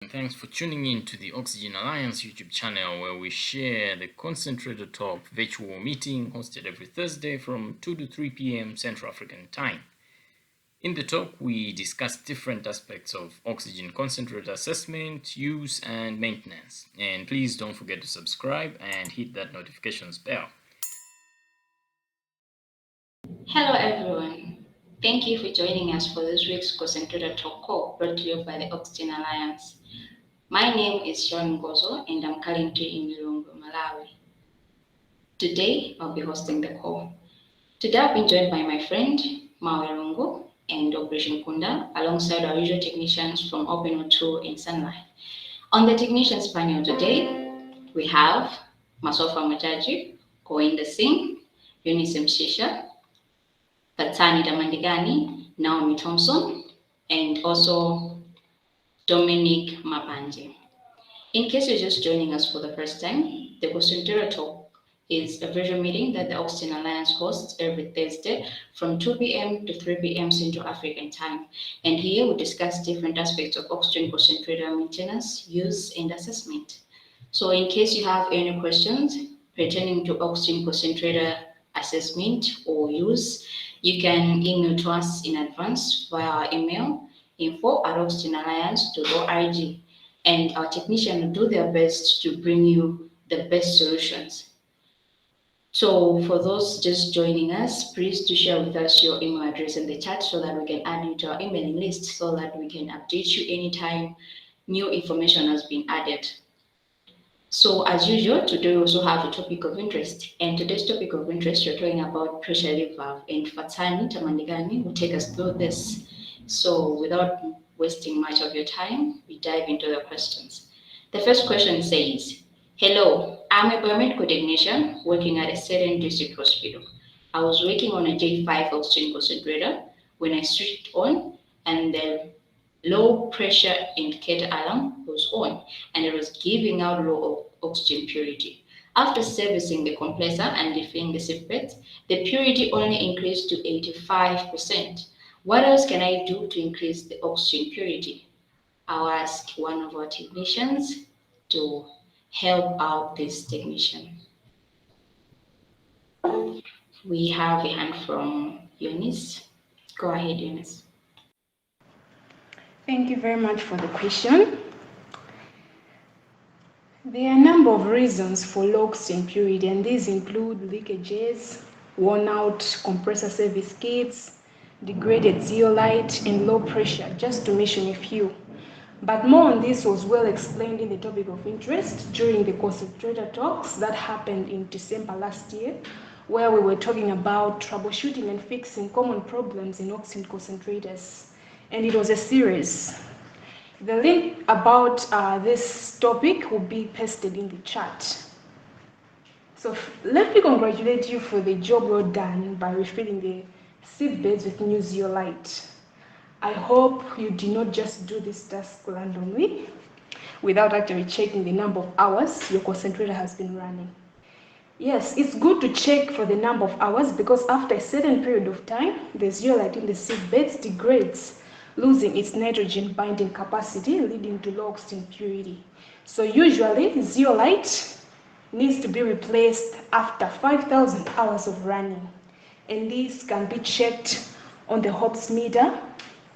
Thanks for tuning in to the Oxygen Alliance YouTube channel, where we share the Concentrator Talk virtual meeting hosted every Thursday from 2 to 3 p.m. Central African Time. In the talk, we discuss different aspects of oxygen concentrator assessment, use, and maintenance. And please don't forget to subscribe and hit that notifications bell. Hello everyone. Thank you for joining us for this week's Concentrator Talk call brought to you by the Oxygen Alliance. My name is Sharon Gozo and I'm currently in Lilongwe, Malawi. Today I'll be hosting the call. Today I've been joined by my friend Mawe Lungu and Operation Kunda alongside our usual technicians from OpenO2 and Sunlight. On the technicians panel today, we have Masofa Majaji, Koinda Singh, Eunice Mshisha, Patani Damandigani, Naomi Thompson, and also Dominic Mapanje. In case you're just joining us for the first time, the Concentrator Talk is a virtual meeting that the Oxygen Alliance hosts every Thursday from 2 p.m. to 3 p.m. Central African Time. And here we discuss different aspects of oxygen concentrator maintenance, use, and assessment. So in case you have any questions pertaining to oxygen concentrator assessment or use, you can email to us in advance via our email info@oxygenalliance.org, and our technician will do their best to bring you the best solutions. So for those just joining us, please do share with us your email address in the chat so that we can add you to our emailing list so that we can update you anytime new information has been added. So as usual, today we also have a topic of interest. And today's topic of interest, we're talking about pressure relief valve. And Fatani Tamandigani will take us through this. So without wasting much of your time, we dive into the questions. The first question says, hello, I'm a biomedical technician working at a certain district hospital. I was working on a J5 oxygen concentrator when I switched on and the low pressure indicator alarm was on and it was giving out low oxygen purity. After servicing the compressor and refilling the sieve beds, the purity only increased to 85%. What else can I do to increase the oxygen purity? I'll ask one of our technicians to help out this technician. We have a hand from Eunice. Go ahead, Eunice. Thank you very much for the question. There are a number of reasons for low oxygen purity, and these include leakages, worn-out compressor service kits, degraded zeolite, and low pressure, just to mention a few. But more on this was well explained in the topic of interest during the Concentrator talks that happened in December last year, where we were talking about troubleshooting and fixing common problems in oxygen concentrators. And it was a series. The link about this topic will be pasted in the chat. So let me congratulate you for the job well done by refilling the sieve beds with new zeolite. I hope you did not just do this task randomly without actually checking the number of hours your concentrator has been running. Yes, it's good to check for the number of hours because after a certain period of time, the zeolite in the sieve beds degrades, losing its nitrogen binding capacity, leading to low oxygen purity. So usually, zeolite needs to be replaced after 5,000 hours of running. And this can be checked on the Hobbs meter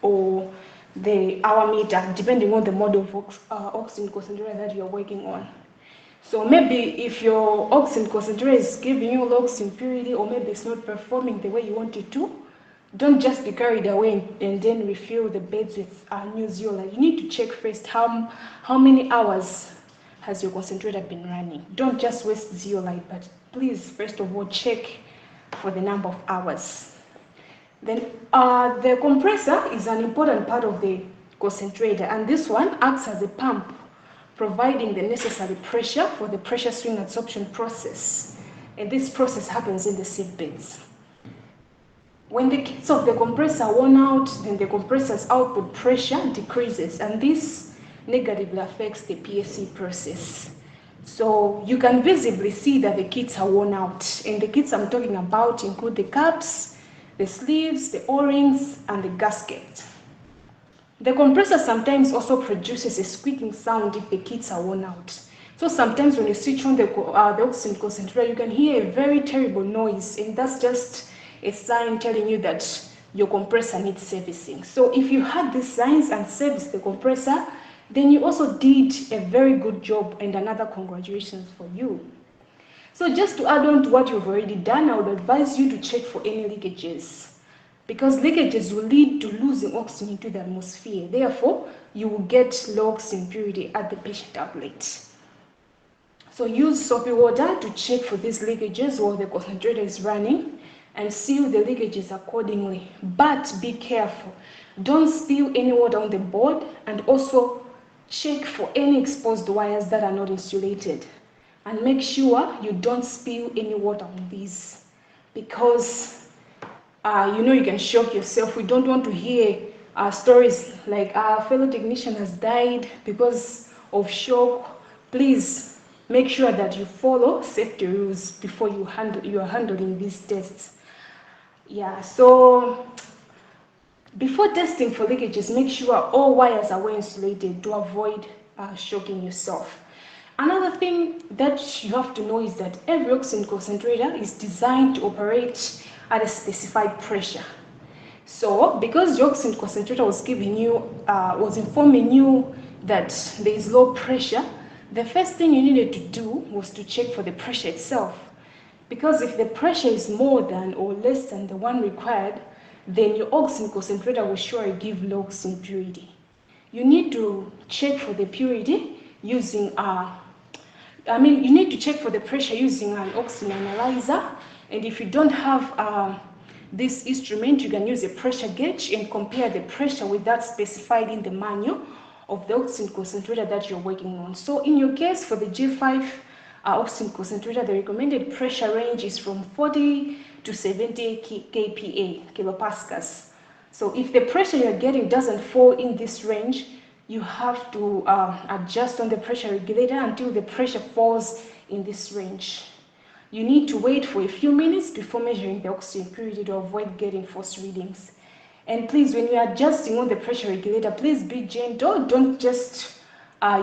or the hour meter, depending on the model of oxygen concentrator that you're working on. So maybe if your oxygen concentrator is giving you low oxygen purity, or maybe it's not performing the way you want it to, don't just be carried away and then refill the beds with new zeolite. You need to check first how many hours has your concentrator been running. Don't just waste zeolite, but please, first of all, check for the number of hours. Then the compressor is an important part of the concentrator, and this one acts as a pump, providing the necessary pressure for the pressure swing adsorption process. And this process happens in the sieve beds. When the kits of the compressor are worn out, then the compressor's output pressure decreases, and this negatively affects the PSC process. So you can visibly see that the kits are worn out, and the kits I'm talking about include the caps, the sleeves, the O-rings, and the gasket. The compressor sometimes also produces a squeaking sound if the kits are worn out. So sometimes when you switch on the oxygen concentrator, you can hear a very terrible noise, and that's just a sign telling you that your compressor needs servicing. So if you had these signs and service the compressor, then you also did a very good job, and another congratulations for you. So just to add on to what you've already done, I would advise you to check for any leakages, because leakages will lead to losing oxygen into the atmosphere. Therefore, you will get low oxygen purity at the patient outlet. So use soapy water to check for these leakages while the concentrator is running and seal the leakages accordingly. But be careful. Don't spill any water on the board, and also check for any exposed wires that are not insulated. And make sure you don't spill any water on these, because you can shock yourself. We don't want to hear stories like our fellow technician has died because of shock. Please make sure that you follow safety rules before you are handling these tests. Yeah, so before testing for leakages, make sure all wires are well insulated to avoid shocking yourself. Another thing that you have to know is that every oxygen concentrator is designed to operate at a specified pressure. So, because the oxygen concentrator was informing you that there is low pressure, the first thing you needed to do was to check for the pressure itself. Because if the pressure is more than or less than the one required, then your oxygen concentrator will surely give low oxygen purity. You need to check for the purity using you need to check for the pressure using an oxygen analyzer. And if you don't have this instrument, you can use a pressure gauge and compare the pressure with that specified in the manual of the oxygen concentrator that you're working on. So in your case, for the G5 oxygen concentrator, the recommended pressure range is from 40 to 70 kPa, kilopascals. So if the pressure you're getting doesn't fall in this range, you have to adjust on the pressure regulator until the pressure falls in this range. You need to wait for a few minutes before measuring the oxygen purity to avoid getting false readings. And please, when you're adjusting on the pressure regulator, please be gentle. Don't just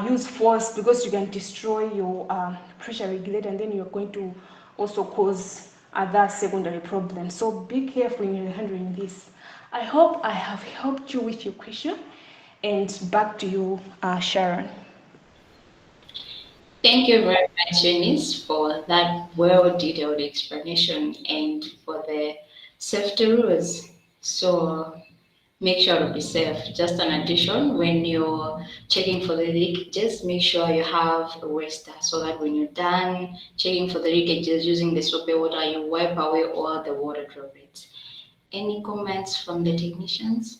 use force, because you can destroy your pressure regulator, and then you're going to also cause other secondary problems. So be careful when you're handling this. I hope I have helped you with your question. And back to you, Sharon. Thank you very much, Eunice, for that well-detailed explanation and for the safety rules. So make sure to be safe. Just an addition, when you're checking for the leak, just make sure you have a waster so that when you're done checking for the leakages using the soapy water, you wipe away all the water droplets. Any comments from the technicians?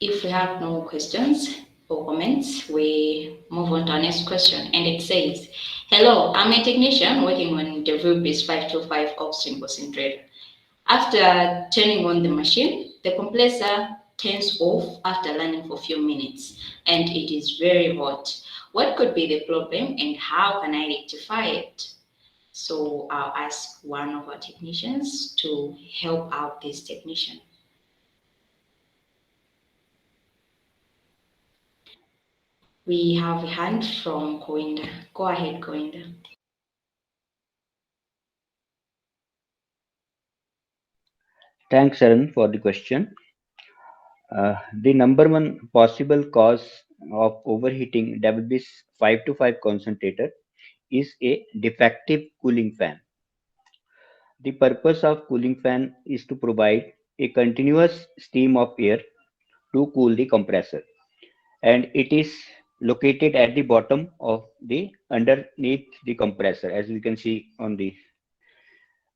If we have no questions or comments, we move on to our next question. And it says, hello, I'm a technician working on the Rubis 525 oxygen concentrator. After turning on the machine, the compressor turns off after running for a few minutes, and it is very hot. What could be the problem, and how can I rectify it? So I'll ask one of our technicians to help out this technician. We have a hand from Coinda. Go ahead, Coinda. Thanks, Sharon, for the question. The number one possible cause of overheating WB's 5 to 5 concentrator is a defective cooling fan. The purpose of cooling fan is to provide a continuous stream of air to cool the compressor, and it is located at the bottom of the underneath the compressor, as you can see on the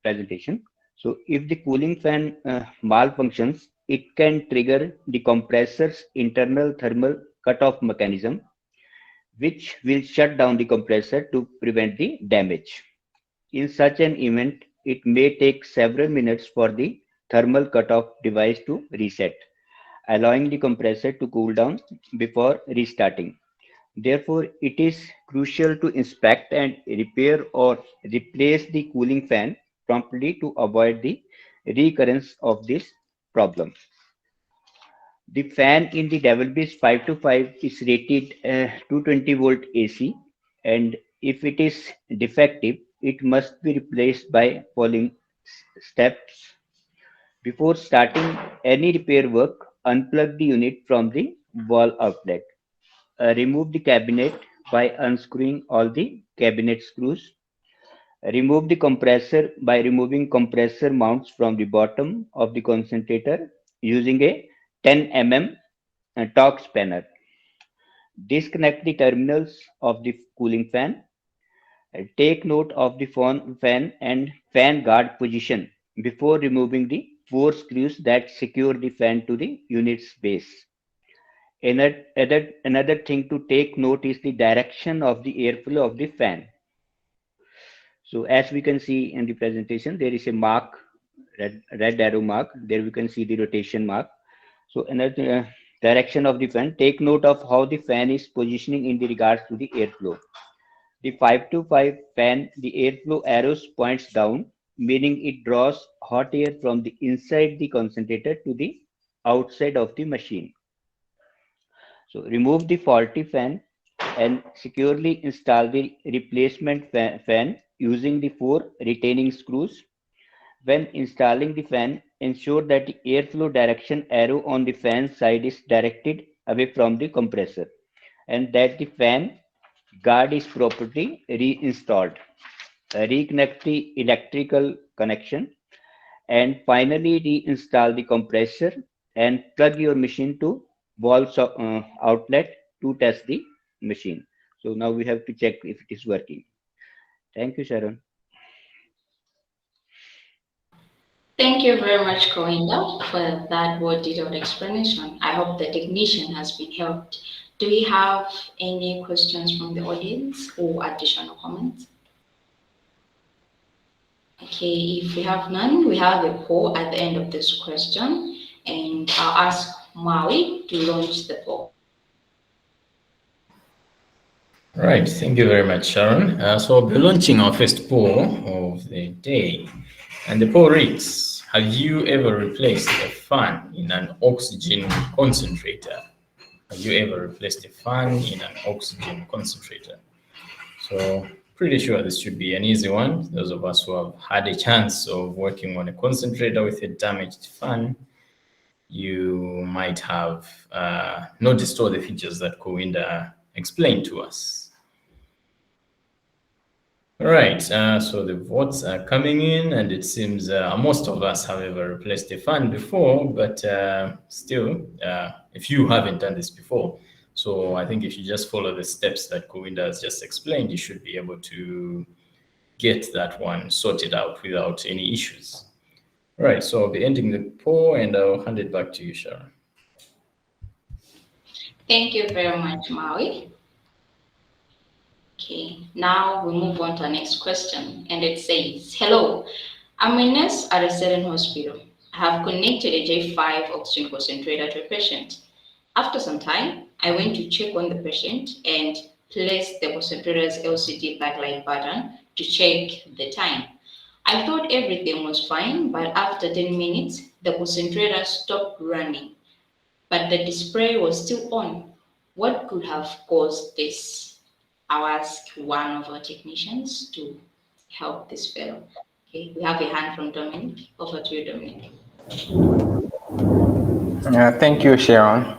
presentation. So if the cooling fan malfunctions, it can trigger the compressor's internal thermal cutoff mechanism, which will shut down the compressor to prevent the damage. In such an event, it may take several minutes for the thermal cutoff device to reset, allowing the compressor to cool down before restarting. Therefore, it is crucial to inspect and repair or replace the cooling fan promptly to avoid the recurrence of this problem. The fan in the Devil Beast 525 is rated 220 volt AC, and if it is defective, it must be replaced by following steps. Before starting any repair work, unplug the unit from the wall outlet. Remove the cabinet by unscrewing all the cabinet screws. Remove the compressor by removing compressor mounts from the bottom of the concentrator using a 10 mm torque spanner. Disconnect the terminals of the cooling fan. Take note of the fan and fan guard position before removing the four screws that secure the fan to the unit's base. Another thing to take note is the direction of the airflow of the fan. So as we can see in the presentation, there is a mark, red arrow mark. There we can see the rotation mark. So another direction of the fan. Take note of how the fan is positioning in the regards to the airflow. The 525 fan, the airflow arrows points down, meaning it draws hot air from the inside the concentrator to the outside of the machine. So remove the faulty fan and securely install the replacement fan using the four retaining screws. When installing the fan, ensure that the airflow direction arrow on the fan side is directed away from the compressor and that the fan guard is properly reinstalled. Reconnect the electrical connection and finally reinstall the compressor and plug your machine to wall outlet to test the machine. So now we have to check if it is working. Thank you, Sharon. Thank you very much, Corinda, for that more detailed explanation. I hope the technician has been helped. Do we have any questions from the audience or additional comments? Okay, if we have none, we have a poll at the end of this question, and I'll ask Maui to launch the poll. Right, thank you very much, Sharon. So I'll be launching our first poll of the day. And the poll reads, have you ever replaced a fan in an oxygen concentrator? Have you ever replaced a fan in an oxygen concentrator? So pretty sure this should be an easy one. Those of us who have had a chance of working on a concentrator with a damaged fan, you might have noticed all the features that Kowinda explained to us. All right, so the votes are coming in, and it seems most of us have ever replaced a fan before, but still, if you haven't done this before, so I think if you just follow the steps that Kowinda has just explained, you should be able to get that one sorted out without any issues. All right, so I'll be ending the poll, and I'll hand it back to you, Sharon. Thank you very much, Maui. Okay, now we move on to our next question, and it says, hello, I'm a nurse at a certain hospital. I have connected a J5 oxygen concentrator to a patient. After some time, I went to check on the patient and placed the concentrator's LCD backlight button to check the time. I thought everything was fine, but after 10 minutes, the concentrator stopped running, but the display was still on. What could have caused this? I'll ask one of our technicians to help this fellow. Okay, we have a hand from Dominic. Over to you, Dominic. Thank you, Sharon.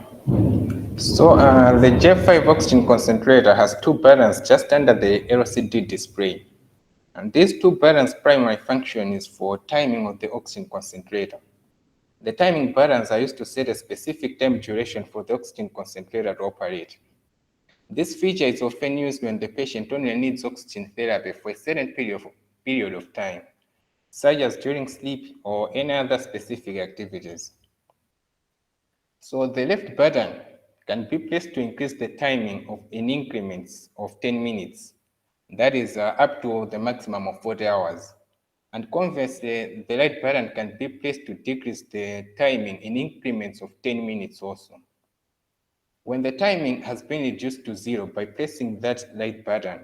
So the J5 oxygen concentrator has two buttons just under the LCD display. And these two buttons' primary function is for timing of the oxygen concentrator. The timing buttons are used to set a specific time duration for the oxygen concentrator to operate. This feature is often used when the patient only needs oxygen therapy for a certain period of time, such as during sleep or any other specific activities. So the left button can be placed to increase the timing in increments of 10 minutes. That is up to the maximum of 40 hours. And conversely, the right button can be placed to decrease the timing in increments of 10 minutes also. When the timing has been reduced to 0 by pressing that right button,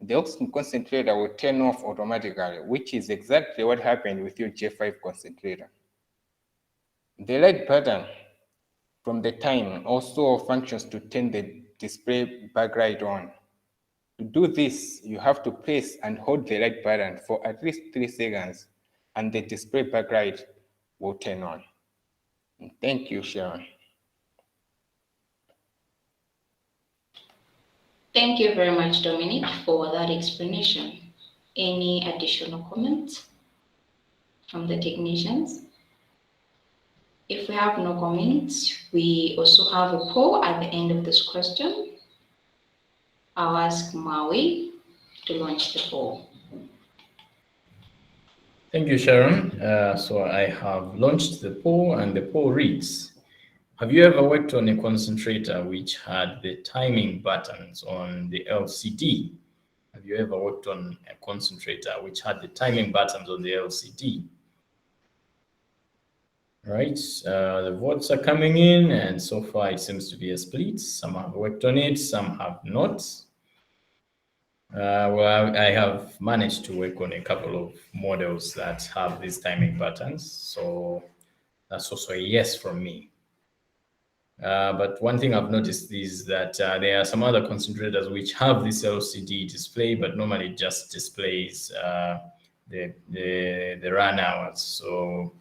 the oxygen concentrator will turn off automatically, which is exactly what happened with your J5 concentrator. The right button from the time also functions to turn the display backlight on. To do this, you have to press and hold the right button for at least 3 seconds, and the display backlight will turn on. Thank you, Sharon. Thank you very much, Dominic, for that explanation. Any additional comments from the technicians? If we have no comments, we also have a poll at the end of this question. I'll ask Maui to launch the poll. Thank you, Sharon. So I have launched the poll, and the poll reads: have you ever worked on a concentrator which had the timing buttons on the LCD? Have you ever worked on a concentrator which had the timing buttons on the LCD? Right, the votes are coming in, and so far it seems to be a split. Some have worked on it, some have not. Well, I have managed to work on a couple of models that have these timing buttons, so that's also a yes from me. But one thing I've noticed is that there are some other concentrators which have this LCD display, but normally just displays the run hours. So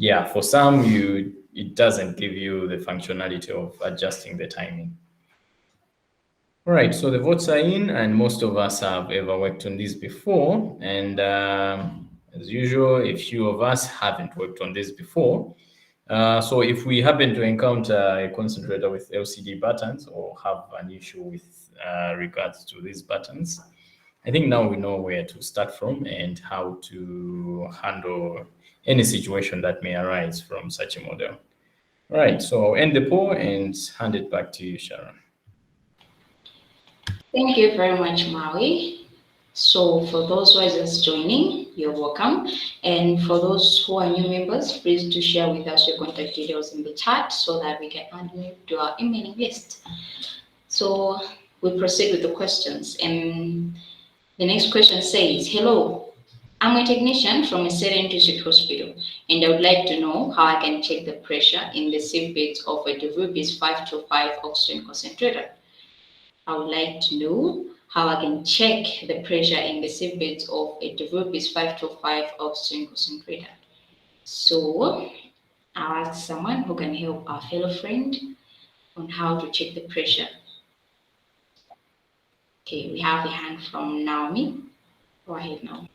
yeah, for some it doesn't give you the functionality of adjusting the timing. All right, so the votes are in, and most of us have ever worked on this before. And as usual, a few of us haven't worked on this before. So if we happen to encounter a concentrator with LCD buttons or have an issue with regards to these buttons, I think now we know where to start from and how to handle any situation that may arise from such a model. All right, so I'll end the poll and hand it back to you, Sharon. Thank you very much, Maui. So for those who are just joining, you're welcome. And for those who are new members, please do share with us your contact details in the chat so that we can add you to our emailing list. So we proceed with the questions. And the next question says, hello, I'm a technician from a certain district hospital, and I would like to know how I can check the pressure in the sieve beds of a DeVurbis 525 oxygen concentrator. I would like to know how I can check the pressure in the sieve beds of a DeVurbis 525 oxygen concentrator. So I'll ask someone who can help our fellow friend on how to check the pressure. Okay, we have a hand from Naomi. Go ahead, Naomi.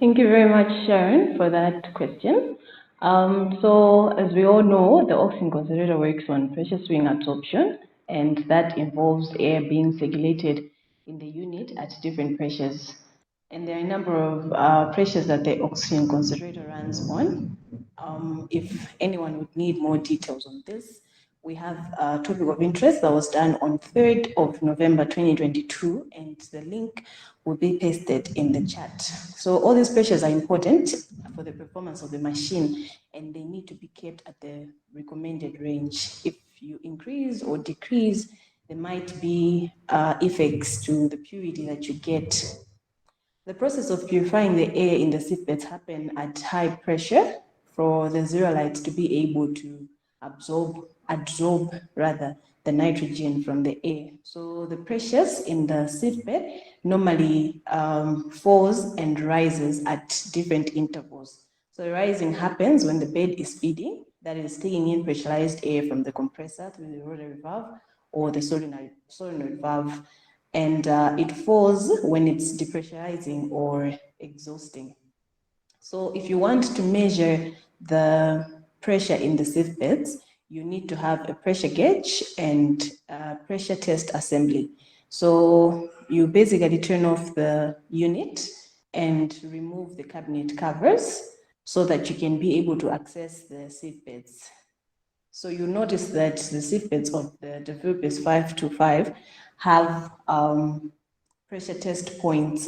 Thank you very much, Sharon, for that question. So as we all know, the oxygen concentrator works on pressure swing absorption, and that involves air being circulated in the unit at different pressures. And there are a number of pressures that the oxygen concentrator runs on. If anyone would need more details on this, we have a topic of interest that was done on 3rd of November 2022, and the link will be pasted in the chat. So all these pressures are important for the performance of the machine, and they need to be kept at the recommended range. If you increase or decrease, there might be effects to the purity that you get. The process of purifying the air in the sieve beds happen at high pressure for the zeolites to be able to absorb the nitrogen from the air. So the pressures in the sieve bed normally falls and rises at different intervals. So the rising happens when the bed is feeding, that is taking in pressurized air from the compressor through the rotary valve or the solenoid valve, and it falls when it's depressurizing or exhausting. So if you want to measure the pressure in the sieve beds, you need to have a pressure gauge and a pressure test assembly. So you basically turn off the unit and remove the cabinet covers so that you can be able to access the sieve beds. So you notice that the sieve beds of the DeVurbis 525 have pressure test points,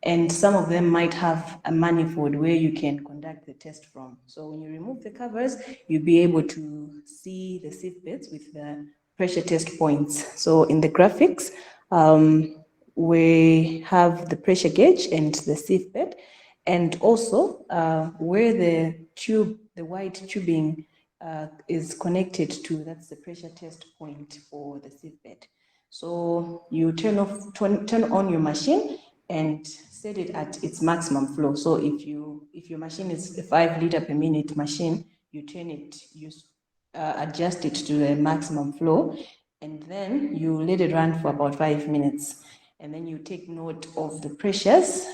and some of them might have a manifold where you can conduct the test from. So when you remove the covers, you'll be able to see the sieve beds with the pressure test points. So in the graphics, we have the pressure gauge and the sieve bed, and also where the white tubing is connected to, that's the pressure test point for the sieve bed. So you turn on your machine and set it at its maximum flow. So if your machine is a 5 liter per minute machine, you adjust it to the maximum flow, and then you let it run for about 5 minutes. And then you take note of the pressures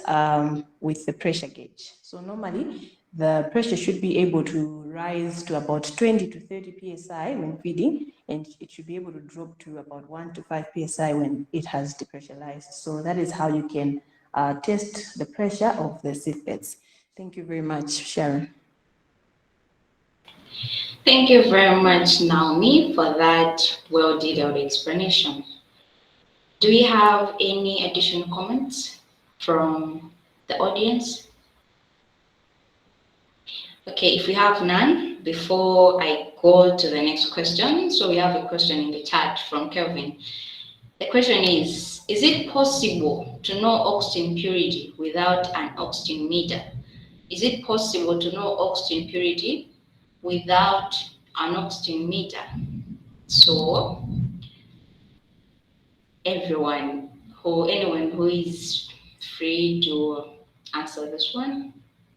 with the pressure gauge. So normally the pressure should be able to rise to about 20 to 30 psi when feeding, and it should be able to drop to about 1 to 5 psi when it has depressurized. So that is how you can test the pressure of the sieve beds. Thank you very much, Sharon. Thank you very much, Naomi, for that well-detailed explanation. Do we have any additional comments from the audience? Okay, if we have none, before I go to the next question, so we have a question in the chat from Kelvin. The question is it possible to know oxygen purity without an oxygen meter? Is it possible to know oxygen purity without an oxygen meter? So anyone who is free to answer this one,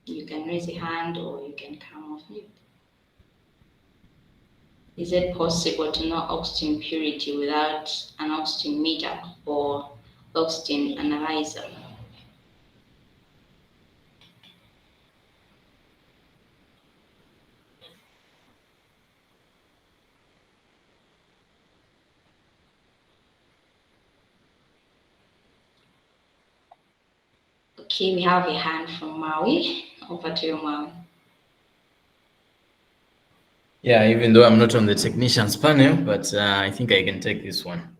you can raise a hand or you can come off mute. Is it possible to know oxygen purity without an oxygen meter or oxygen analyzer? Okay, we have a hand from Maui. Over to you, Maui. Yeah, even though I'm not on the technicians panel, but I think I can take this one.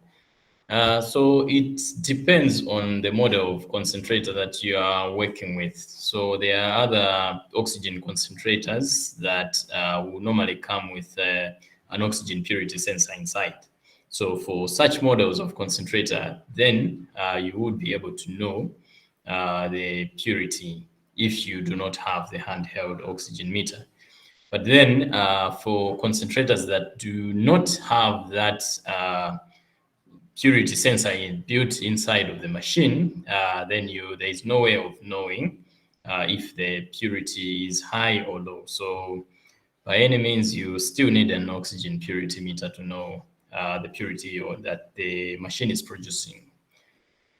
So it depends on the model of concentrator that you are working with. So there are other oxygen concentrators that will normally come with an oxygen purity sensor inside. So for such models of concentrator, then you would be able to know the purity if you do not have the handheld oxygen meter. But then for concentrators that do not have that purity sensor built inside of the machine, then there is no way of knowing if the purity is high or low. So by any means, you still need an oxygen purity meter to know the purity or that the machine is producing.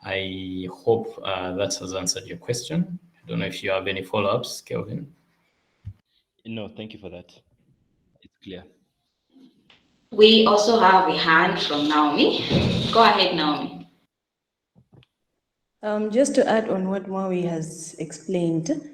I hope that has answered your question. I don't know if you have any follow-ups, Kelvin. No, thank you for that. It's clear. We also have a hand from Naomi. Go ahead, Naomi. Just to add on what Maui has explained,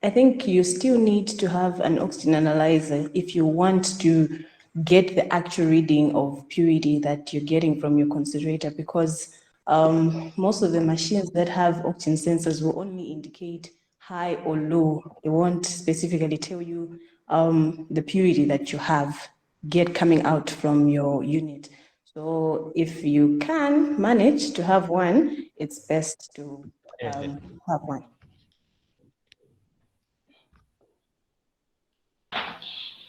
I think you still need to have an oxygen analyzer if you want to get the actual reading of purity that you're getting from your concentrator, because most of the machines that have oxygen sensors will only indicate high or low. They won't specifically tell you the purity that you get coming out from your unit. So if you can manage to have one, it's best to have one.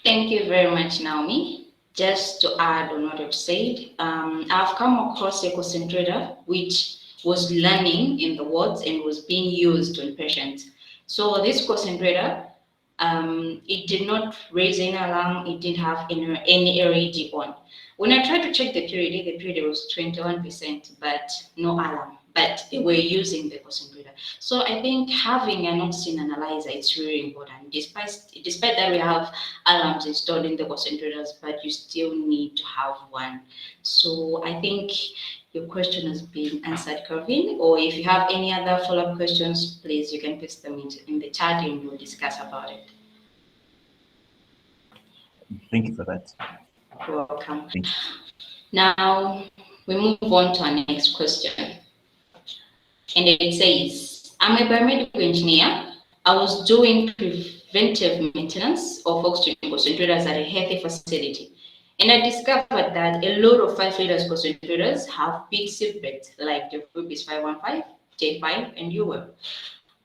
Thank you very much, Naomi. Just to add on what I've said, I've come across a concentrator which was learning in the wards and was being used on patients. So this concentrator, it did not raise any alarm, it didn't have any LED on. When I tried to check the purity was 21%, but no alarm. But they were using the concentrator. So I think having an oxygen analyzer is really important. Despite that we have alarms installed in the concentrators, but you still need to have one. So I think your question has been answered, Kelvin. Or if you have any other follow-up questions, please, you can paste them in the chat and we'll discuss about it. Thank you for that. You're welcome. Now, we move on to our next question. And it says, I'm a biomedical engineer. I was doing preventive maintenance of oxygen concentrators at a healthy facility. And I discovered that a lot of 5 liters concentrators have big sieve beds like the Rubis 515, J5, and UL.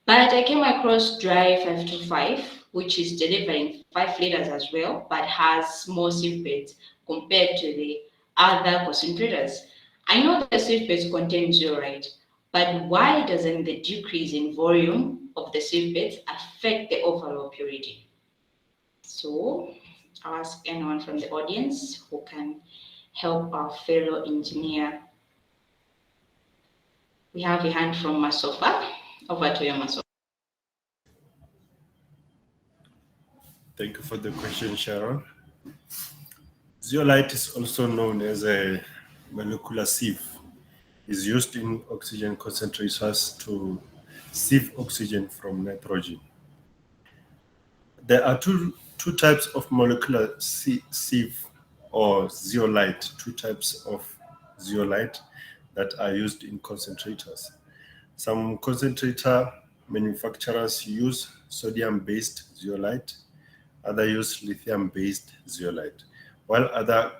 But I came across Dry 525, which is delivering 5 liters as well, but has more sieve beds compared to the other concentrators. I know the sieve beds contain zeolite, but why doesn't the decrease in volume of the sieve beds affect the overall purity? So I'll ask anyone from the audience who can help our fellow engineer. We have a hand from Masofa. Over to you, Masofa. Thank you for the question, Sharon. Zeolite is also known as a molecular sieve. It's used in oxygen concentrators to sieve oxygen from nitrogen. There are two types of molecular sieve or zeolite, two types of zeolite that are used in concentrators. Some concentrator manufacturers use sodium-based zeolite, others use lithium-based zeolite, while other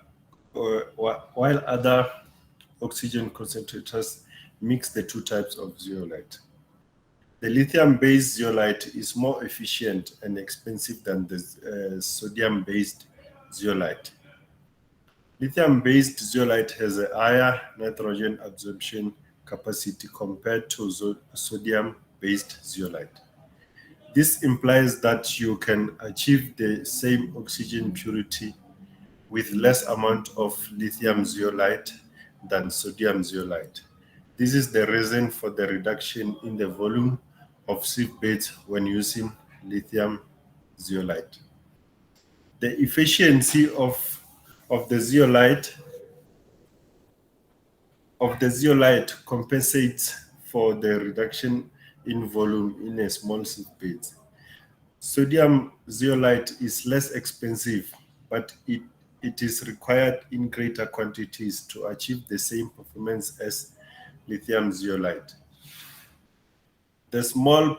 oxygen concentrators mix the two types of zeolite. The lithium-based zeolite is more efficient and expensive than the sodium-based zeolite. Lithium-based zeolite has a higher nitrogen absorption capacity compared to sodium-based zeolite. This implies that you can achieve the same oxygen purity with less amount of lithium zeolite than sodium zeolite. This is the reason for the reduction in the volume of sieve beds when using lithium zeolite. The efficiency of the zeolite compensates for the reduction in volume in a small sieve bed. Sodium zeolite is less expensive, but it is required in greater quantities to achieve the same performance as lithium zeolite. The small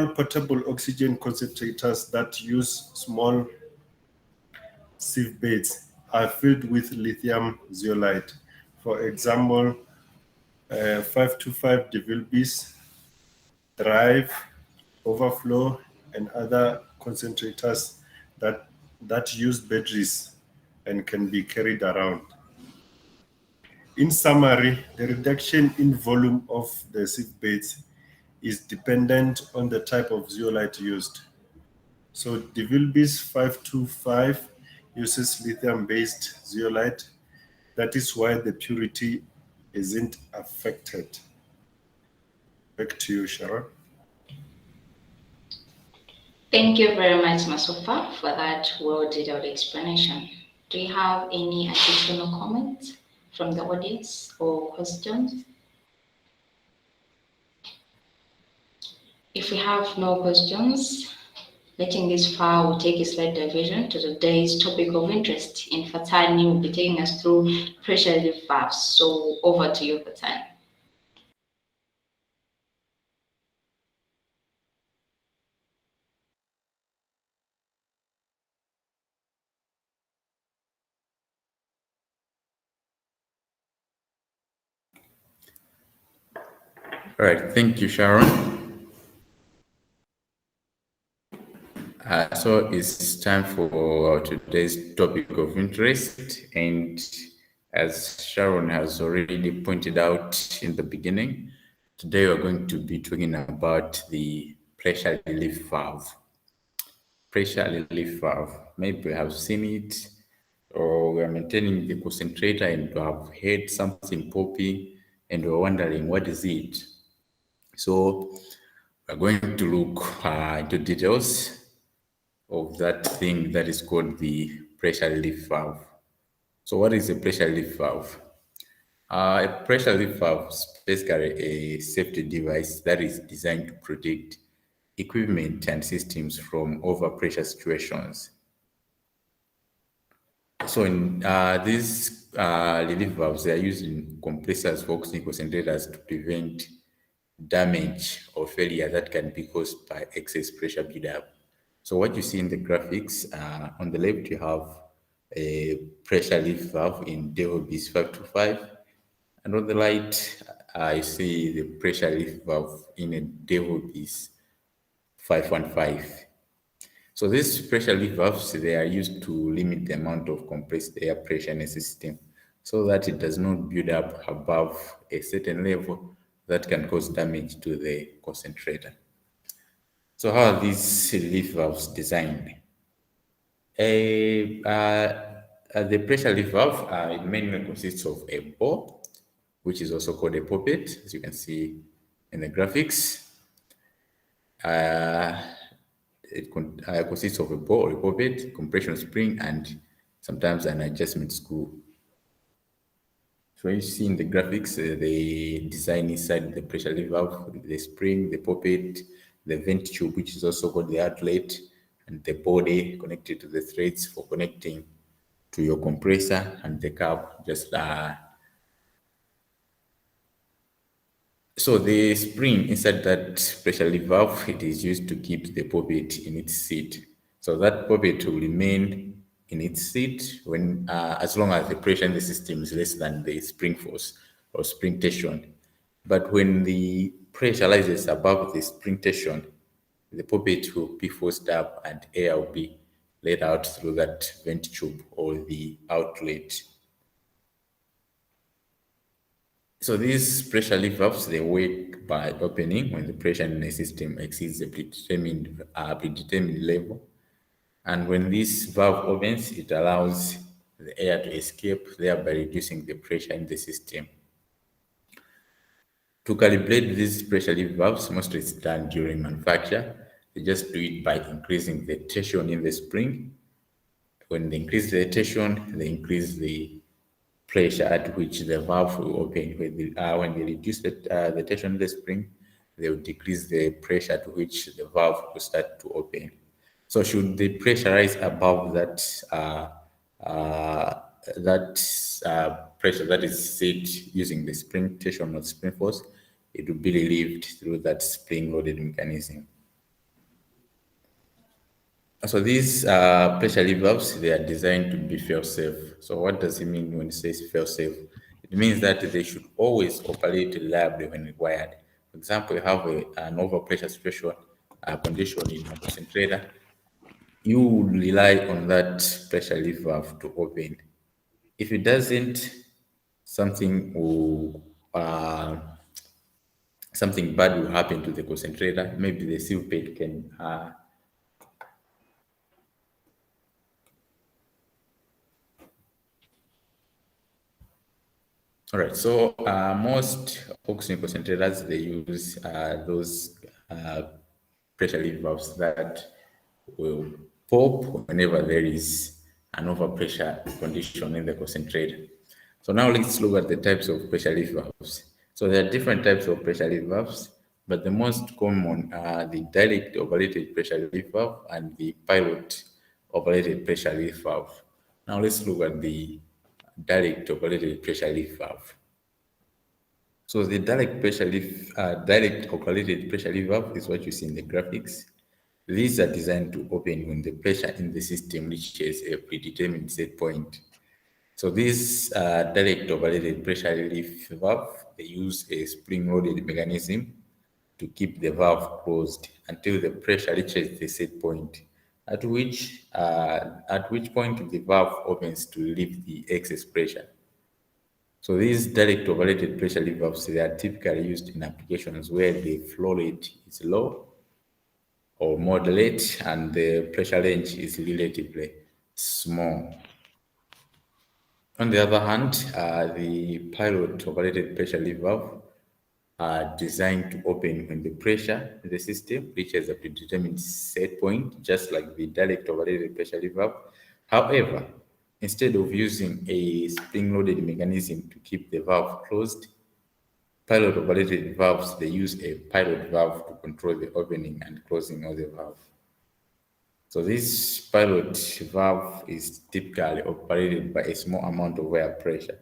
portable oxygen concentrators that use small sieve beds are filled with lithium zeolite. For example, 525 DeVilbiss, Drive, Overflow, and other concentrators that use batteries and can be carried around. In summary, the reduction in volume of the sieve beds is dependent on the type of zeolite used. So DeVilbiss 525 uses lithium-based zeolite. That is why the purity isn't affected. Back to you, Sharon. Thank you very much, Masofa, for that well-detailed explanation. Do you have any additional comments from the audience or questions? If we have no questions, getting this far will take a slight diversion to today's topic of interest. In Fatani will be taking us through pressure relief valves. So over to you, Fatani. All right, thank you, Sharon. So it's time for today's topic of interest, and as Sharon has already pointed out in the beginning, today we're going to be talking about the pressure relief valve. Pressure relief valve. Maybe we have seen it, or we are maintaining the concentrator and we have heard something popping, and we're wondering what is it. So we're going to look into details of that thing that is called the pressure relief valve. So what is a pressure relief valve? A pressure relief valve is basically a safety device that is designed to protect equipment and systems from overpressure situations. So in these relief valves, they are used in compressors for oxygen concentrators to prevent damage or failure that can be caused by excess pressure buildup. So what you see in the graphics, on the left you have a pressure relief valve in DeVilbiss 525, and on the right you see the pressure relief valve in a DeVilbiss 515. So these pressure relief valves, they are used to limit the amount of compressed air pressure in a system so that it does not build up above a certain level that can cause damage to the concentrator. So how are these relief valves designed? The pressure relief valve it mainly consists of a bore, which is also called a poppet, as you can see in the graphics. Uh, it consists of a bore or a poppet, compression spring, and sometimes an adjustment screw. So you see in the graphics, the design inside the pressure relief valve, the spring, the poppet, the vent tube, which is also called the outlet, and the body connected to the threads for connecting to your compressor, and the cap just so the spring inside that pressure relief valve, it is used to keep the poppet in its seat. So that poppet will remain in its seat when, as long as the pressure in the system is less than the spring force or spring tension. But when the pressure rises above the spring tension, the poppet will be forced up and air will be let out through that vent tube or the outlet. So these pressure relief valves, they work by opening when the pressure in the system exceeds a predetermined level. And when this valve opens, it allows the air to escape, thereby reducing the pressure in the system. To calibrate these pressure relief valves, mostly it's done during manufacture. They just do it by increasing the tension in the spring. When they increase the tension, they increase the pressure at which the valve will open. When they reduce the tension in the spring, they will decrease the pressure to which the valve will start to open. So should the pressure rise above that pressure that is set using the spring tension or spring force, it will be relieved through that spring loaded mechanism. So these pressure relief valves, they are designed to be fail-safe. So what does it mean when it says fail-safe? It means that they should always operate reliably when required. For example, you have an overpressure situation condition in a concentrator. You will rely on that pressure relief valve to open. If it doesn't, something will something bad will happen to the concentrator. Maybe the sieve bed can all right, so most oxygen concentrators, they use those pressure relief valves that will pop whenever there is an overpressure condition in the concentrator. So now let's look at the types of pressure relief valves. So there are different types of pressure relief valves, but the most common are the direct operated pressure relief valve and the pilot operated pressure relief valve. Now let's look at the direct operated pressure relief valve. So the direct operated pressure relief valve is what you see in the graphics. These are designed to open when the pressure in the system reaches a predetermined set point. So this direct operated pressure relief valve, they use a spring-loaded mechanism to keep the valve closed until the pressure reaches the set point, at which point the valve opens to relieve the excess pressure. So these direct operated pressure relief valves, they are typically used in applications where the flow rate is low or moderate and the pressure range is relatively small. On the other hand, the pilot operated pressure relief valve are designed to open when the pressure in the system reaches a predetermined set point, just like the direct operated pressure relief valve. However, instead of using a spring-loaded mechanism to keep the valve closed, pilot operated valves, they use a pilot valve to control the opening and closing of the valve. So this pilot valve is typically operated by a small amount of air pressure,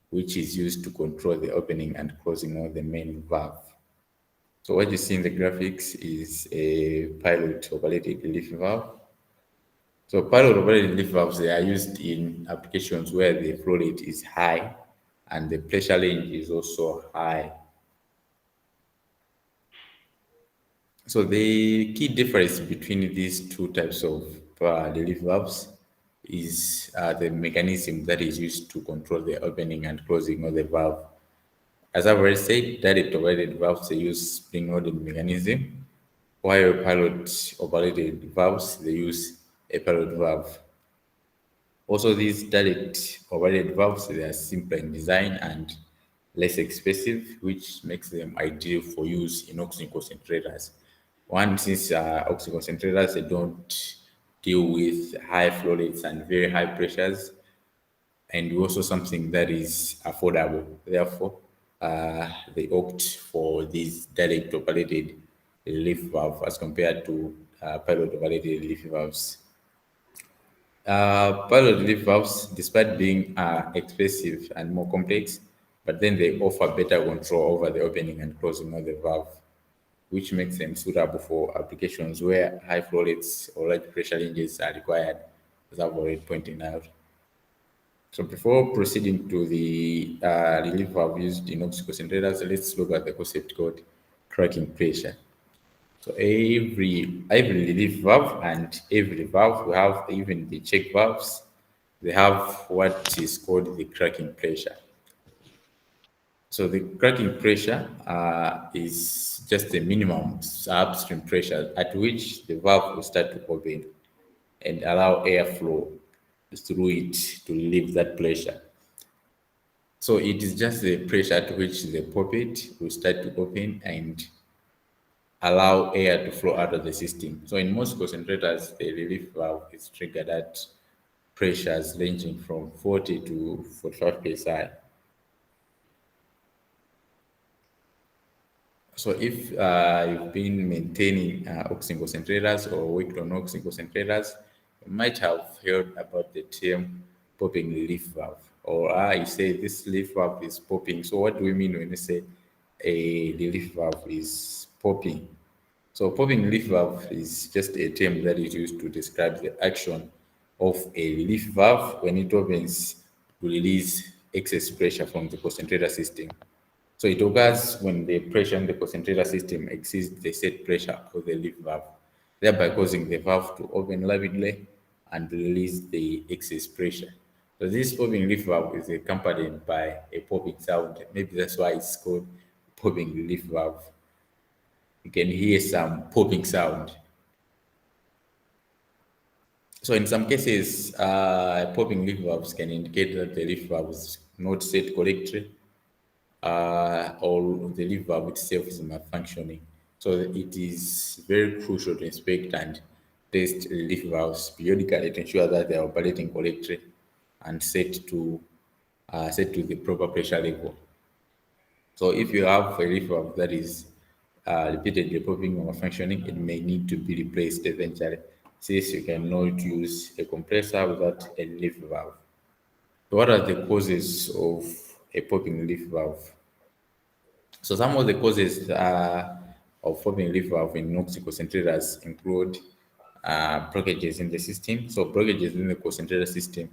which is used to control the opening and closing of the main valve. So what you see in the graphics is a pilot operated relief valve. So pilot operated relief valves, they are used in applications where the flow rate is high and the pressure range is also high. So the key difference between these two types of relief valves is the mechanism that is used to control the opening and closing of the valve. As I've already said, direct operated valves they use spring-loaded mechanism, while pilot operated valves they use a pilot valve. Also, these direct operated valves they are simpler in design and less expensive, which makes them ideal for use in oxygen concentrators. One, since oxygen concentrators they don't deal with high flow rates and very high pressures, and also something that is affordable. Therefore, they opt for these direct operated relief valve as compared to pilot operated relief valves. Pilot relief valves, despite being expensive and more complex, but then they offer better control over the opening and closing of the valve, which makes them suitable for applications where high flow rates or large pressure ranges are required, as I've already pointed out. So before proceeding to the relief valve used in oxygen concentrators, let's look at the concept called cracking pressure. So every relief valve and every valve, we have even the check valves, they have what is called the cracking pressure. So the cracking pressure is just the minimum upstream pressure at which the valve will start to open and allow airflow through it to relieve that pressure. So it is just the pressure at which the poppet will start to open and allow air to flow out of the system. So in most concentrators, the relief valve is triggered at pressures ranging from 40 to 45 psi. So if you've been maintaining oxygen concentrators or worked on oxygen concentrators, you might have heard about the term popping relief valve. Or you say this relief valve is popping. So what do we mean when we say a relief valve is popping? So popping relief valve is just a term that is used to describe the action of a relief valve when it opens to release excess pressure from the concentrator system. So it occurs when the pressure in the concentrator system exceeds the set pressure of the relief valve, thereby causing the valve to open rapidly and release the excess pressure. So this popping relief valve is accompanied by a popping sound. Maybe that's why it's called popping relief valve. You can hear some popping sound. So in some cases, popping leaf valves can indicate that the leaf valve is not set correctly, or the leaf valve itself is malfunctioning. So it is very crucial to inspect and test leaf valves periodically to ensure that they are operating correctly and set to the proper pressure level. So if you have a leaf valve that is repeatedly popping or malfunctioning, it may need to be replaced eventually, since you cannot use a compressor without a leaf valve. So what are the causes of a popping leaf valve? So some of the causes of popping leaf valve in oxygen concentrators include blockages in the system. So blockages in the concentrator system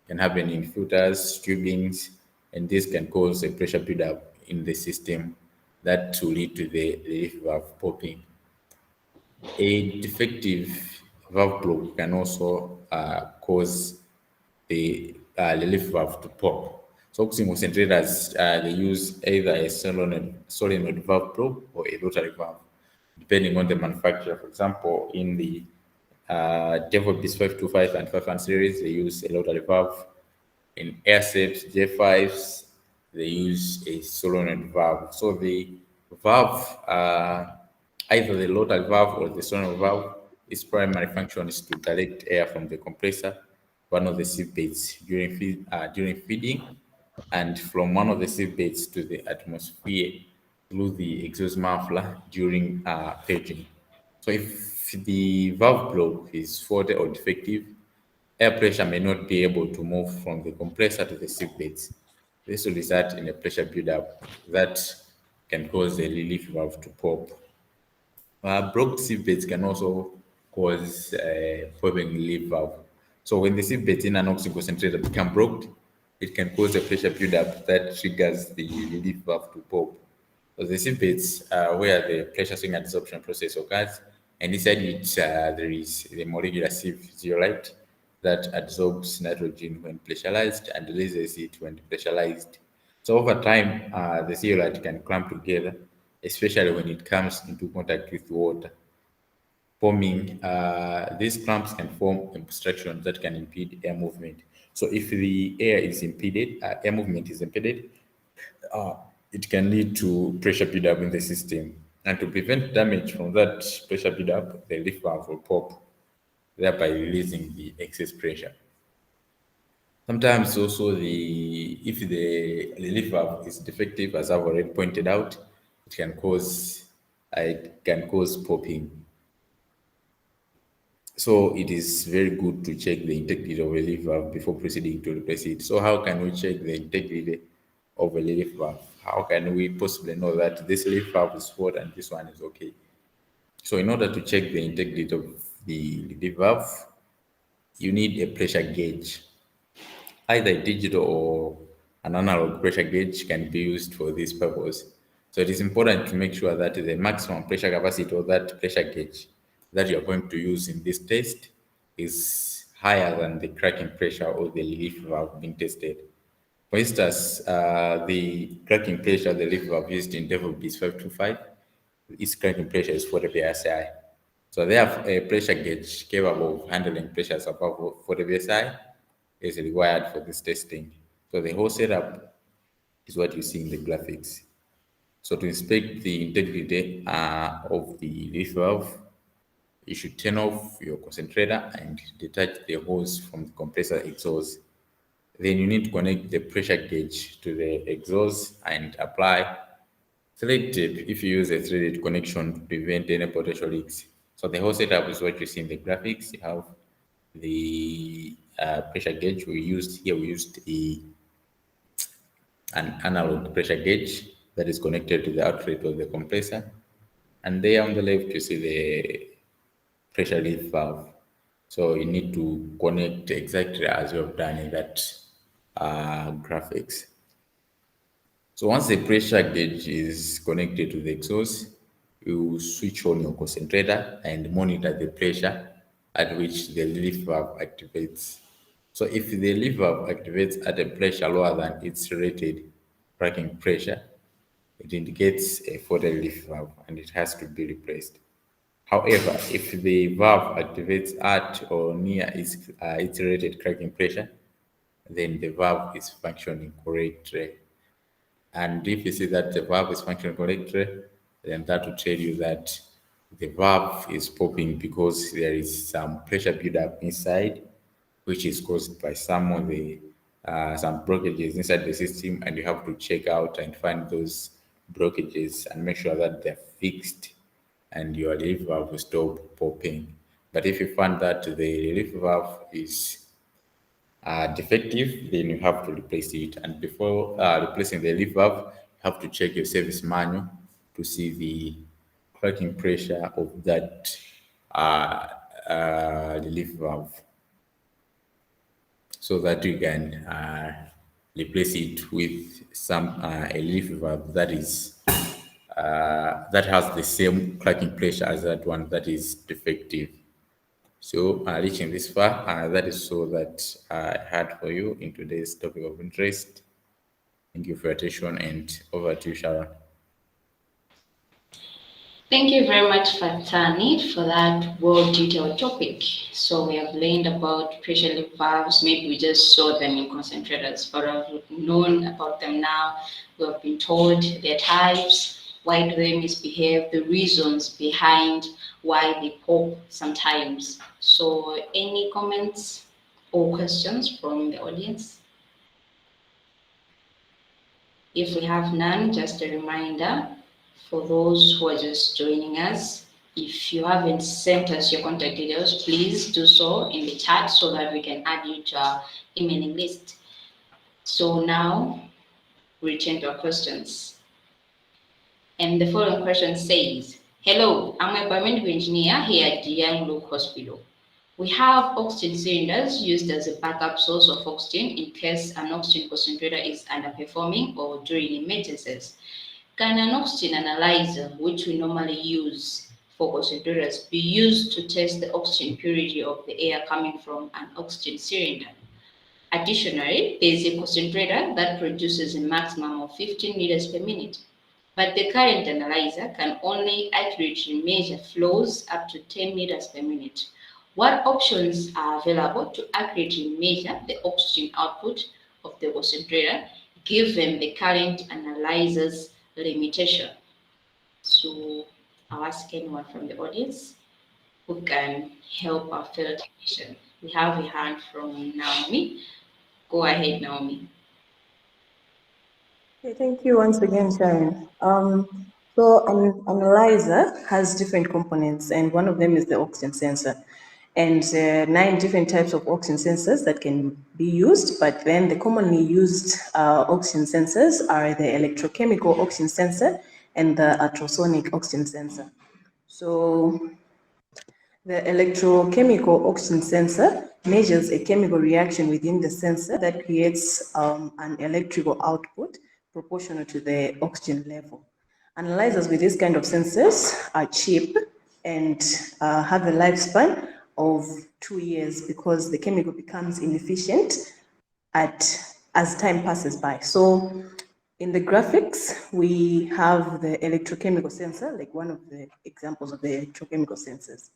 can happen in filters, tubings, and this can cause a pressure buildup in the system that will lead to the leaf valve popping. A defective valve plug can also cause the leaf valve to pop. So oxygen concentrators, they use either a solenoid valve plug or a rotary valve, depending on the manufacturer. For example, in the Devil Beast 525 and 51 series, they use a rotary valve. In airceps J5s, they use a solenoid valve. So the valve, either the rotary valve or the solenoid valve, its primary function is to direct air from the compressor to one of the sieve beds during feeding, and from one of the sieve beds to the atmosphere through the exhaust muffler during purging. So if the valve plug is faulty or defective, air pressure may not be able to move from the compressor to the sieve beds. This will result in a pressure buildup that can cause the relief valve to pop. Blocked sieve beds can also cause popping relief valve. So when the sieve beds in an oxygen concentrator become blocked, it can cause a pressure buildup that triggers the relief valve to pop. So the sieve beds are where the pressure swing adsorption process occurs, and inside it there is the molecular sieve zeolite that absorbs nitrogen when pressurized and releases it when depressurized. So over time, the zeolite can clump together, especially when it comes into contact with water. Forming these clumps can form obstructions that can impede air movement. So if the air is impeded, air movement is impeded, uh, it can lead to pressure buildup in the system. And to prevent damage from that pressure buildup, the relief valve will pop, thereby releasing the excess pressure. Sometimes also if the relief valve is defective, as I've already pointed out, it can cause popping. So it is very good to check the integrity of a relief valve before proceeding to replace it. So how can we check the integrity of a relief valve? How can we possibly know that this relief valve is fault and this one is okay? So in order to check the integrity of the relief valve, you need a pressure gauge. Either digital or an analog pressure gauge can be used for this purpose. So it is important to make sure that the maximum pressure capacity of that pressure gauge that you are going to use in this test is higher than the cracking pressure of the relief valve being tested. For instance, the cracking pressure of the relief valve used in DevOps is 525. Its cracking pressure is 40 psi. So they have a pressure gauge capable of handling pressures above 40 psi is required for this testing. So the whole setup is what you see in the graphics. So to inspect the integrity of the relief valve, you should turn off your concentrator and detach the hose from the compressor exhaust. Then you need to connect the pressure gauge to the exhaust and apply thread tape if you use a threaded connection to prevent any potential leaks. So the whole setup is what you see in the graphics. You have the pressure gauge we used here. We used an analog pressure gauge that is connected to the outlet of the compressor. And there on the left, you see the pressure relief valve. So you need to connect exactly as you have done in that graphics. So once the pressure gauge is connected to the exhaust, you switch on your concentrator and monitor the pressure at which the relief valve activates. So if the relief valve activates at a pressure lower than its rated cracking pressure, it indicates a faulty relief valve and it has to be replaced. However, if the valve activates at or near its rated cracking pressure, then the valve is functioning correctly. And if you see that the valve is functioning correctly, then that will tell you that the valve is popping because there is some pressure buildup inside, which is caused by some blockages inside the system, and you have to check out and find those blockages and make sure that they're fixed and your relief valve will stop popping. But if you find that the relief valve is defective, then you have to replace it. And before replacing the relief valve, you have to check your service manual to see the cracking pressure of that relief valve, so that you can replace it with some a relief valve that has the same cracking pressure as that one that is defective. So, reaching this far, that is all that I had for you in today's topic of interest. Thank you for your attention, and over to you, Sharon. Thank you very much, Fatani, for that well-detailed topic. So we have learned about pressure relief valves. Maybe we just saw them in concentrators, but I've known about them now. We have been told their types, why do they misbehave, the reasons behind why they pop sometimes. So any comments or questions from the audience? If we have none, just a reminder for those who are just joining us, if you haven't sent us your contact details, please do so in the chat so that we can add you to our emailing list. So now we return to our questions. And the following question says, hello, I'm a biomedical engineer here at Young Local Hospital. We have oxygen cylinders used as a backup source of oxygen in case an oxygen concentrator is underperforming or during emergencies. Can an oxygen analyzer, which we normally use for concentrators, be used to test the oxygen purity of the air coming from an oxygen cylinder? Additionally, there is a concentrator that produces a maximum of 15 liters per minute, but the current analyzer can only accurately measure flows up to 10 liters per minute. What options are available to accurately measure the oxygen output of the concentrator given the current analyzer's limitation? So I'll ask anyone from the audience who can help our fellow technician. We have a hand from Naomi. Go ahead, Naomi. Okay, thank you once again, Sharon. So an analyzer has different components, and one of them is the oxygen sensor. And 9 different types of oxygen sensors that can be used, but then the commonly used oxygen sensors are the electrochemical oxygen sensor and the ultrasonic oxygen sensor. So the electrochemical oxygen sensor measures a chemical reaction within the sensor that creates an electrical output proportional to the oxygen level. Analyzers with this kind of sensors are cheap and have a lifespan of 2 years because the chemical becomes inefficient as time passes by. So in the graphics, we have the electrochemical sensor, like one of the examples of the electrochemical sensors.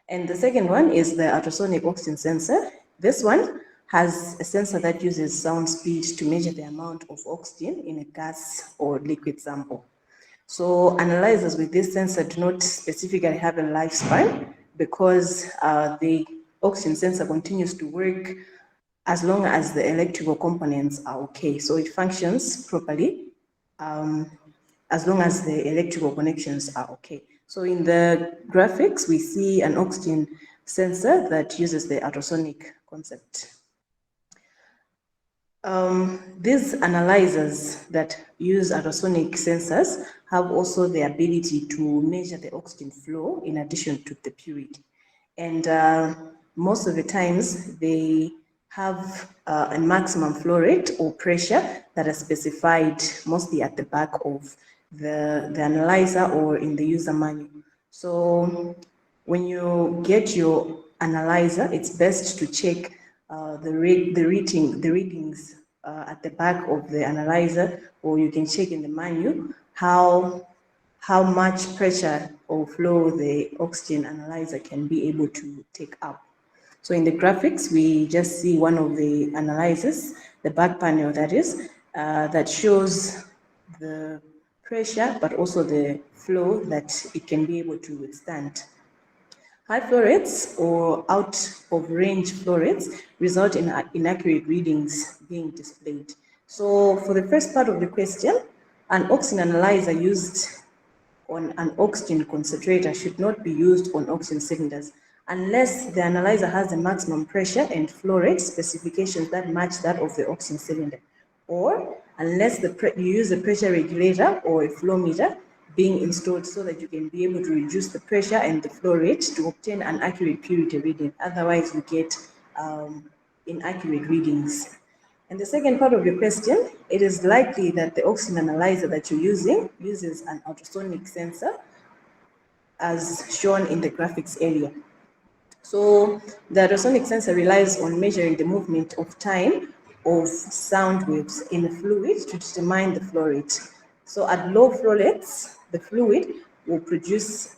And the second one is the ultrasonic oxygen sensor. This one has a sensor that uses sound speed to measure the amount of oxygen in a gas or liquid sample. So analyzers with this sensor do not specifically have a lifespan because the oxygen sensor continues to work as long as the electrical components are okay. So it functions properly as long as the electrical connections are okay. So in the graphics, we see an oxygen sensor that uses the ultrasonic concept. These analyzers that use ultrasonic sensors have also the ability to measure the oxygen flow in addition to the purity. And most of the times they have a maximum flow rate or pressure that are specified mostly at the back of the analyzer or in the user manual. So when you get your analyzer, it's best to check the readings at the back of the analyzer, or you can check in the manual how much pressure or flow the oxygen analyzer can be able to take up. So in the graphics, we just see one of the analyzers, the back panel that is, that shows the pressure, but also the flow that it can be able to withstand. High flow rates or out of range flow rates result in inaccurate readings being displayed. So for the first part of the question, an oxygen analyzer used on an oxygen concentrator should not be used on oxygen cylinders unless the analyzer has a maximum pressure and flow rate specifications that match that of the oxygen cylinder, or unless you use a pressure regulator or a flow meter being installed so that you can be able to reduce the pressure and the flow rate to obtain an accurate purity reading. Otherwise, you get inaccurate readings. And the second part of your question, it is likely that the oxygen analyzer that you're using uses an ultrasonic sensor as shown in the graphics area. So the ultrasonic sensor relies on measuring the movement of time of sound waves in a fluid to determine the flow rate. So at low flow rates, the fluid will produce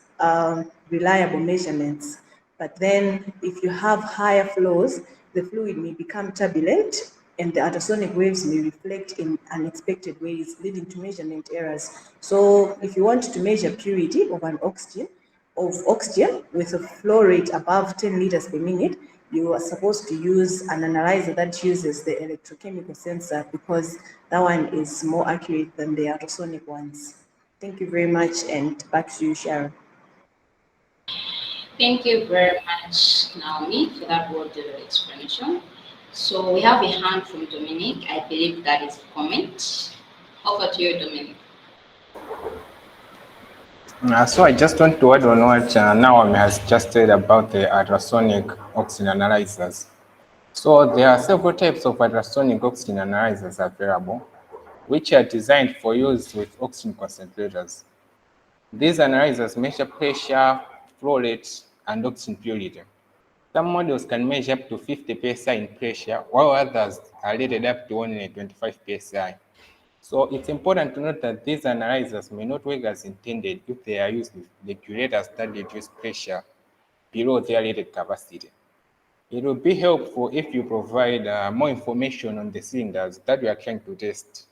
reliable measurements. But then if you have higher flows, the fluid may become turbulent and the ultrasonic waves may reflect in unexpected ways, leading to measurement errors. So if you want to measure purity of an oxygen with a flow rate above 10 liters per minute, you are supposed to use an analyzer that uses the electrochemical sensor because that one is more accurate than the ultrasonic ones. Thank you very much, and back to you, Sharon. Thank you very much, Naomi, for that word explanation. So we have a hand from Dominic. I believe that is a comment. Over to you, Dominic. So I just want to add on what Naomi has just said about the ultrasonic oxygen analyzers. So there are several types of ultrasonic oxygen analyzers available. which are designed for use with oxygen concentrators. These analyzers measure pressure, flow rate, and oxygen purity. Some models can measure up to 50 psi in pressure, while others are rated up to only 25 psi. So it's important to note that these analyzers may not work as intended if they are used with regulators that reduce pressure below their rated capacity. It will be helpful if you provide more information on the cylinders that we are trying to test,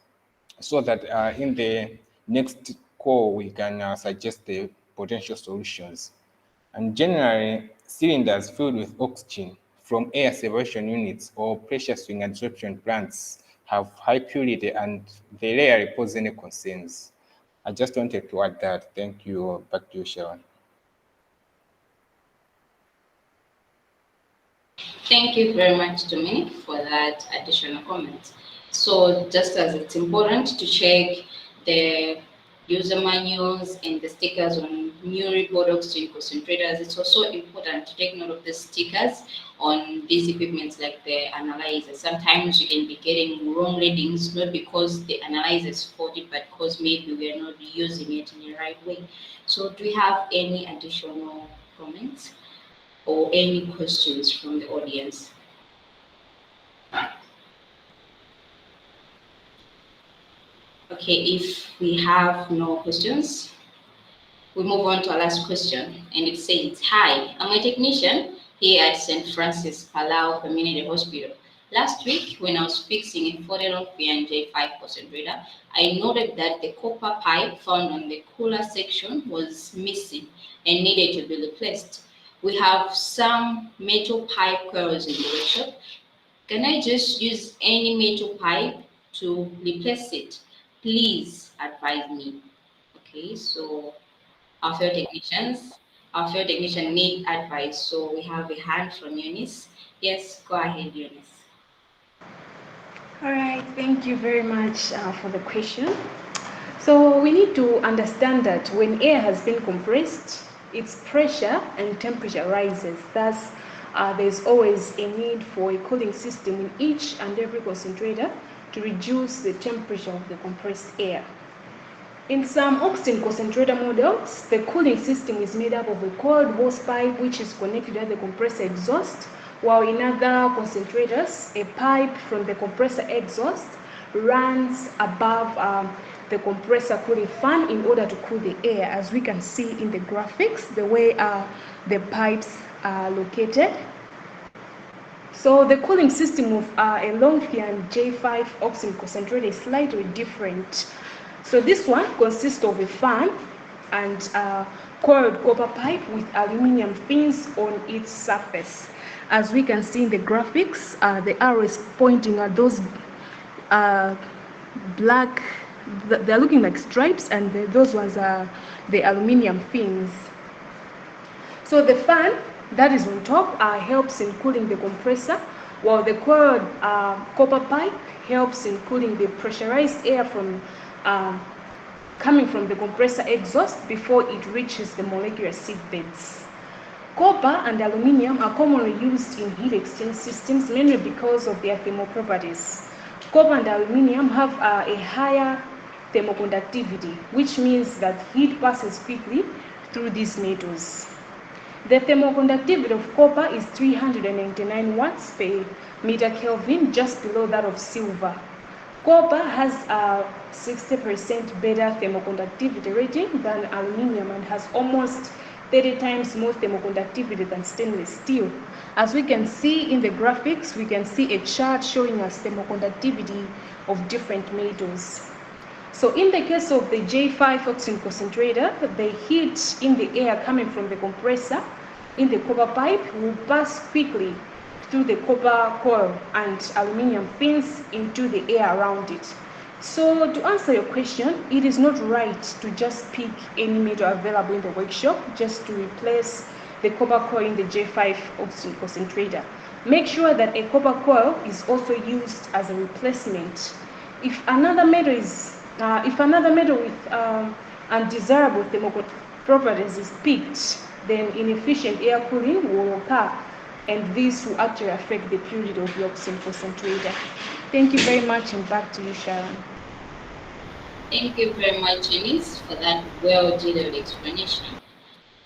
so that in the next call we can suggest the potential solutions. And generally, cylinders filled with oxygen from air separation units or pressure swing adsorption plants have high purity and they rarely pose any concerns. I just wanted to add that. Thank you. Back to you, Sharon. Thank you very much, Dominic, for that additional comment. So just as it's important to check the user manuals and the stickers on new products to concentrators, it's also important to take note of the stickers on these equipments like the analyzer. Sometimes you can be getting wrong readings, not because the analyzer is faulty, but because maybe we are not using it in the right way. So do we have any additional comments or any questions from the audience? Okay, if we have no questions, we move on to our last question, and it says, "Hi, I'm a technician here at St. Francis Palau Community Hospital. Last week, when I was fixing a 40 J5 concentrator, I noted that the copper pipe found on the cooler section was missing and needed to be replaced. We have some metal pipe coils in the workshop. Can I just use any metal pipe to replace it? Please advise me." Okay, so our field technicians, our field technician need advice. So we have a hand from Eunice. Yes, go ahead, Eunice. All right, thank you very much for the question. So we need to understand that when air has been compressed, its pressure and temperature rises. Thus, there's always a need for a cooling system in each and every concentrator to reduce the temperature of the compressed air. In some oxygen concentrator models, the cooling system is made up of a coiled hose pipe which is connected at the compressor exhaust, while in other concentrators, a pipe from the compressor exhaust runs above the compressor cooling fan in order to cool the air, as we can see in the graphics, the way the pipes are located. So the cooling system of a Longfian J5 oxygen concentrator is slightly different. So this one consists of a fan and a coiled copper pipe with aluminum fins on its surface. As we can see in the graphics, the arrow is pointing at those black, they're looking like stripes, and those ones are the aluminum fins. So the fan that is on top helps in cooling the compressor, while the coiled copper pipe helps in cooling the pressurized air from coming from the compressor exhaust before it reaches the molecular seed beds. Copper and aluminum are commonly used in heat exchange systems mainly because of their thermal properties. Copper and aluminum have a higher thermoconductivity, which means that heat passes quickly through these metals. The thermoconductivity of copper is 399 watts per meter Kelvin, just below that of silver. Copper has a 60% better thermoconductivity rating than aluminum and has almost 30 times more thermoconductivity than stainless steel. As we can see in the graphics, we can see a chart showing us thermoconductivity of different metals. So in the case of the J5 oxygen concentrator, the heat in the air coming from the compressor in the copper pipe will pass quickly through the copper coil and aluminum fins into the air around it. So to answer your question, it is not right to just pick any metal available in the workshop just to replace the copper coil in the J5 oxygen concentrator. Make sure that a copper coil is also used as a replacement. If another metal with undesirable thermal properties is picked, then inefficient air cooling will occur, and this will actually affect the purity of the oxygen concentrator. Thank you very much, and back to you, Sharon. Thank you very much, Janice, for that well-detailed explanation.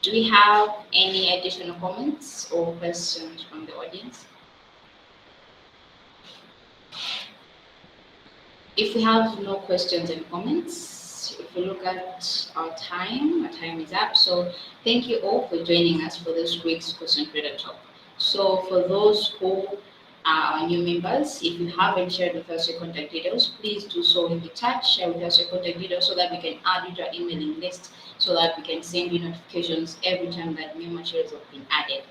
Do we have any additional comments or questions from the audience? If we have no questions and comments, if we look at our time is up. So thank you all for joining us for this week's Concentrator Talk. So for those who are our new members, if you haven't shared with us your contact details, please do so in the chat. Share with us your contact details so that we can add you to our emailing list, so that we can send you notifications every time that new materials have been added.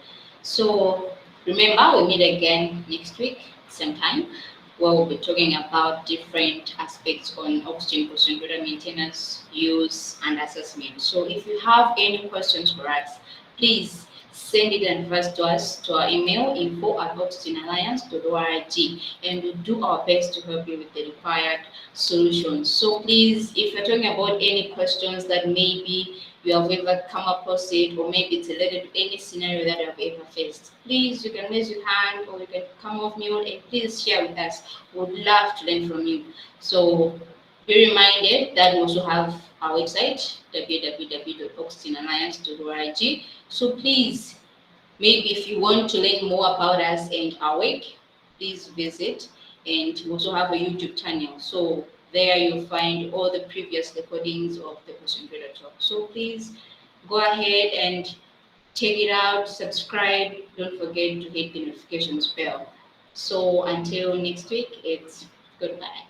So remember, we meet again next week, same time, where we'll be talking about different aspects on oxygen concentrator maintenance, use, and assessment. So if you have any questions for us, please send it and first to us to our email info@oxygenalliance.org, and we'll do our best to help you with the required solutions. So please, if you're talking about any questions that maybe you have ever come across it, or maybe it's related to any scenario that you have ever faced, please, you can raise your hand or you can come off mute and please share with us. We'd love to learn from you. So be reminded that we also have our website, www.oxygenalliance.org. So please, maybe if you want to learn more about us and our work, please visit. And we also have a YouTube channel. So there you'll find all the previous recordings of the Concentrator Talk. So please go ahead and check it out, subscribe. Don't forget to hit the notifications bell. So until next week, it's goodbye.